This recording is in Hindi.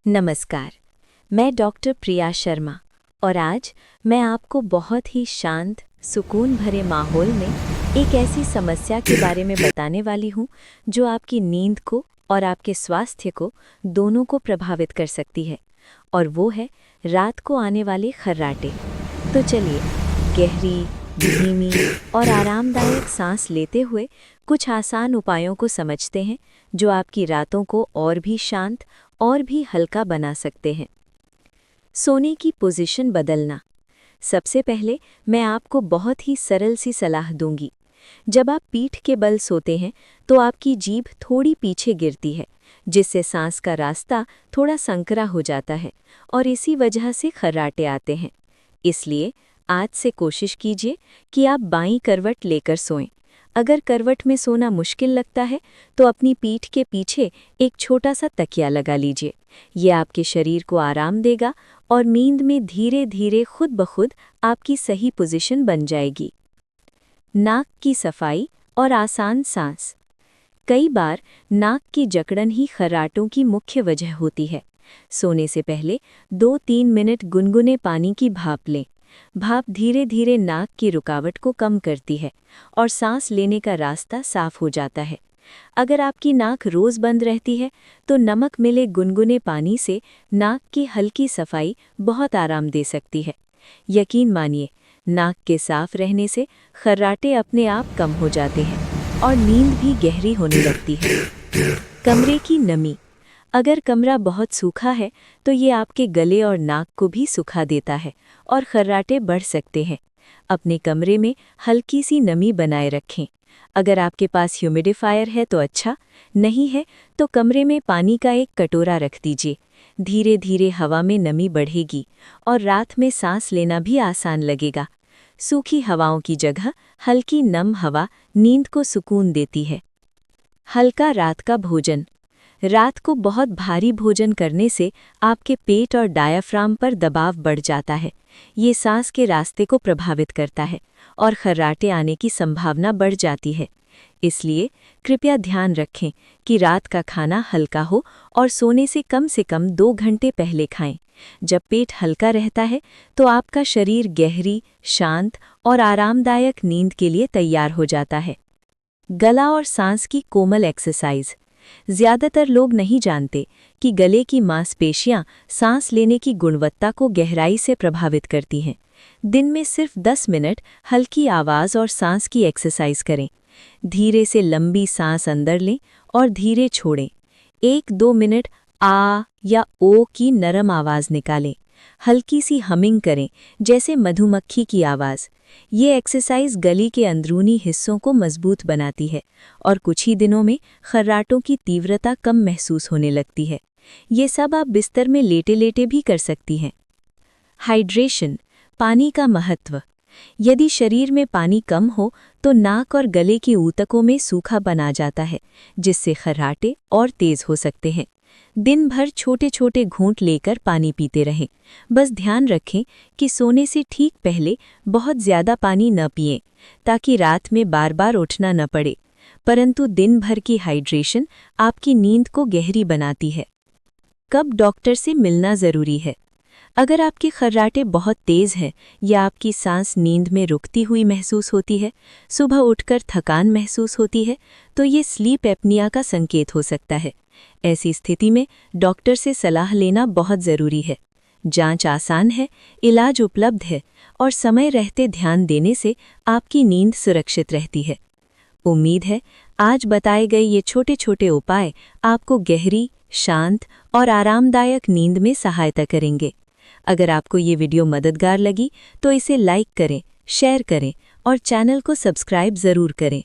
नमस्कार। मैं डॉक्टर प्रिया शर्मा और आज मैं आपको बहुत ही शांत, सुकून भरे माहौल में एक ऐसी समस्या के बारे में बताने वाली हूँ जो आपकी नींद को और आपके स्वास्थ्य को दोनों को प्रभावित कर सकती है, और वो है रात को आने वाले खर्राटे। तो चलिए, गहरी, धीमी और आरामदायक सांस लेते हुए कुछ आसान उपायों को समझते हैं जो आपकी रातों को और भी शांत और भी हल्का बना सकते हैं। सोने की पोजीशन बदलना। सबसे पहले मैं आपको बहुत ही सरल सी सलाह दूंगी। जब आप पीठ के बल सोते हैं तो आपकी जीभ थोड़ी पीछे गिरती है, जिससे सांस का रास्ता थोड़ा संकरा हो जाता है और इसी वजह से खर्राटे आते हैं। इसलिए आज से कोशिश कीजिए कि आप बाईं करवट लेकर सोएं। अगर करवट में सोना मुश्किल लगता है तो अपनी पीठ के पीछे एक छोटा सा तकिया लगा लीजिए। ये आपके शरीर को आराम देगा और नींद में धीरे धीरे खुद ब खुद आपकी सही पोजीशन बन जाएगी। नाक की सफाई और आसान सांस। कई बार नाक की जकड़न ही खर्राटों की मुख्य वजह होती है। सोने से पहले 2-3 मिनट गुनगुने पानी की भाप लें। भाप धीरे धीरे नाक की रुकावट को कम करती है और सांस लेने का रास्ता साफ हो जाता है। अगर आपकी नाक रोज बंद रहती है तो नमक मिले गुनगुने पानी से नाक की हल्की सफाई बहुत आराम दे सकती है। यकीन मानिए, नाक के साफ रहने से खर्राटे अपने आप कम हो जाते हैं और नींद भी गहरी होने लगती है। कमरे की नमी। अगर कमरा बहुत सूखा है तो ये आपके गले और नाक को भी सुखा देता है और खर्राटे बढ़ सकते हैं। अपने कमरे में हल्की सी नमी बनाए रखें। अगर आपके पास ह्यूमिडिफायर है तो अच्छा, नहीं है तो कमरे में पानी का एक कटोरा रख दीजिए। धीरे धीरे हवा में नमी बढ़ेगी और रात में सांस लेना भी आसान लगेगा। सूखी हवाओं की जगह हल्की नम हवा नींद को सुकून देती है। हल्का रात का भोजन। रात को बहुत भारी भोजन करने से आपके पेट और डायाफ्राम पर दबाव बढ़ जाता है। ये सांस के रास्ते को प्रभावित करता है और खर्राटे आने की संभावना बढ़ जाती है। इसलिए कृपया ध्यान रखें कि रात का खाना हल्का हो और सोने से कम 2 घंटे पहले खाएं। जब पेट हल्का रहता है तो आपका शरीर गहरी, शांत और आरामदायक नींद के लिए तैयार हो जाता है। गला और सांस की कोमल एक्सरसाइज। ज्यादातर लोग नहीं जानते कि गले की मांसपेशियां सांस लेने की गुणवत्ता को गहराई से प्रभावित करती हैं। दिन में सिर्फ 10 मिनट हल्की आवाज़ और सांस की एक्सरसाइज करें। धीरे से लंबी सांस अंदर लें और धीरे छोड़ें। 1-2 मिनट आ या ओ की नरम आवाज़ निकालें। हल्की सी हमिंग करें, जैसे मधुमक्खी की आवाज़। ये एक्सरसाइज गले के अंदरूनी हिस्सों को मजबूत बनाती है और कुछ ही दिनों में खर्राटों की तीव्रता कम महसूस होने लगती है। ये सब आप बिस्तर में लेटे लेटे भी कर सकती हैं। हाइड्रेशन, पानी का महत्व। यदि शरीर में पानी कम हो तो नाक और गले की ऊतकों में सूखापन आ जाता है, जिससे खर्राटे और तेज हो सकते हैं। दिन भर छोटे छोटे घूंट लेकर पानी पीते रहें। बस ध्यान रखें कि सोने से ठीक पहले बहुत ज़्यादा पानी न पिएं, ताकि रात में बार बार उठना न पड़े। परंतु दिन भर की हाइड्रेशन आपकी नींद को गहरी बनाती है। कब डॉक्टर से मिलना ज़रूरी है? अगर आपके खर्राटे बहुत तेज़ हैं या आपकी सांस नींद में रुकती हुई महसूस होती है, सुबह उठकर थकान महसूस होती है, तो ये स्लीप एपनिया का संकेत हो सकता है। ऐसी स्थिति में डॉक्टर से सलाह लेना बहुत ज़रूरी है। जांच आसान है, इलाज उपलब्ध है और समय रहते ध्यान देने से आपकी नींद सुरक्षित रहती है। उम्मीद है आज बताए गए ये छोटे छोटे उपाय आपको गहरी, शांत और आरामदायक नींद में सहायता करेंगे। अगर आपको ये वीडियो मददगार लगी तो इसे लाइक करें, शेयर करें और चैनल को सब्सक्राइब ज़रूर करें।